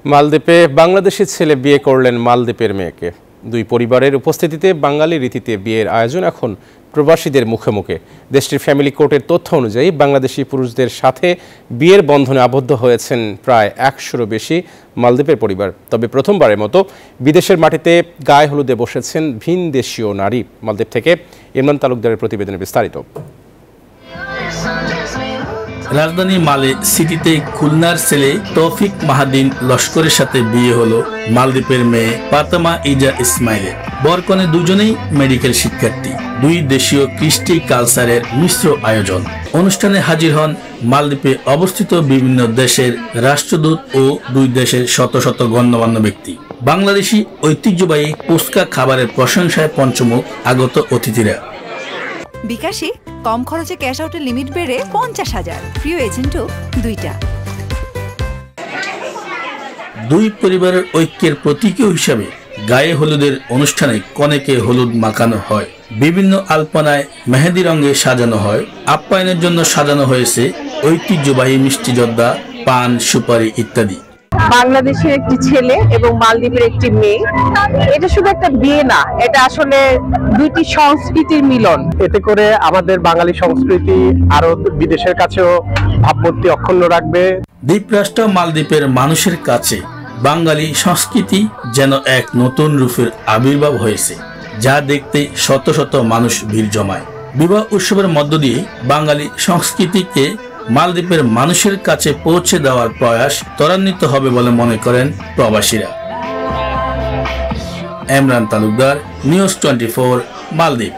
মালদ্বীপে বাংলাদেশি ছেলে বিয়ে করলেন মালদ্বীপের মেয়েকে। দুই পরিবারের উপস্থিতিতে বাঙালি রীতিতে বিয়ের আয়োজন এখন প্রবাসীদের মুখে মুখে। দেশটির ফ্যামিলি কোর্টের তথ্য অনুযায়ী বাংলাদেশি পুরুষদের সাথে বিয়ের বন্ধনে আবদ্ধ হয়েছেন প্রায় 100-রও বেশি মালদ্বীপের পরিবার। তবে প্রথমবারের মতো বিদেশের মাটিতে গায়ে হলুদে বসেছেন ভিন দেশীয় নারী। মালদ্বীপ থেকে ইমরান তালুকদারের প্রতিবেদনে বিস্তারিত। রাজধানী মালে সিটিতে খুলনার ছেলে তৌফিক মাহাদিন লস্করের সাথে বিয়ে হলো মালদ্বীপের মেয়ে ফাতেমা ইজা ইসমাইলের। বরকনে দুজনেই মেডিকেল শিক্ষার্থী। দুই দেশীয় কৃষ্টি কালচারের মিশ্র আয়োজন। অনুষ্ঠানে হাজির হন মালদ্বীপে অবস্থিত বিভিন্ন দেশের রাষ্ট্রদূত ও দুই দেশের শত শত গণ্যমান্য ব্যক্তি। বাংলাদেশি ঐতিহ্যবাহী পুস্কা খাবারের প্রশংসায় পঞ্চমুখ আগত অতিথিরা। বিকাশে কম খরচে ক্যাশ আউটের লিমিট বেড়ে 50,000। প্রিয় এজেন্টও দুইটা। দুই পরিবারের ঐক্যের প্রতীকীয় হিসাবে গায়ে হলুদের অনুষ্ঠানে কনেকে হলুদ মাখানো হয়। বিভিন্ন আলপনায় মেহেদি রঙে সাজানো হয়। আপ্যায়নের জন্য সাজানো হয়েছে ঐতিহ্যবাহী মিষ্টি জর্দা, পান, সুপারি ইত্যাদি। বাংলাদেশের একটি ছেলে এবং মালদ্বীপের একটি মেয়ে, এটা শুধু একটা বিয়ে না, এটা আসলে দুইটি সংস্কৃতির মিলন। এতে করে আমাদের বাঙালি সংস্কৃতি আরো বিদেশের কাছেও ভাবমূর্তি অক্ষুণ্ণ রাখবে। দ্বীপরাষ্ট্র মালদ্বীপের মানুষের কাছে বাঙালি সংস্কৃতি যেন এক নতুন রূপের আবির্ভাব হয়েছে, যা দেখতে শত শত মানুষ ভিড় জমায়। বিবাহ উৎসবের মধ্য দিয়ে বাঙালি সংস্কৃতিকে মালদ্বীপের মানুষের কাছে পৌঁছে দেওয়ার প্রয়াস ত্বরান্বিত হবে বলে মনে করেন প্রবাসীরা। ইমরান তালুকদার, নিউজ 24, মালদ্বীপ।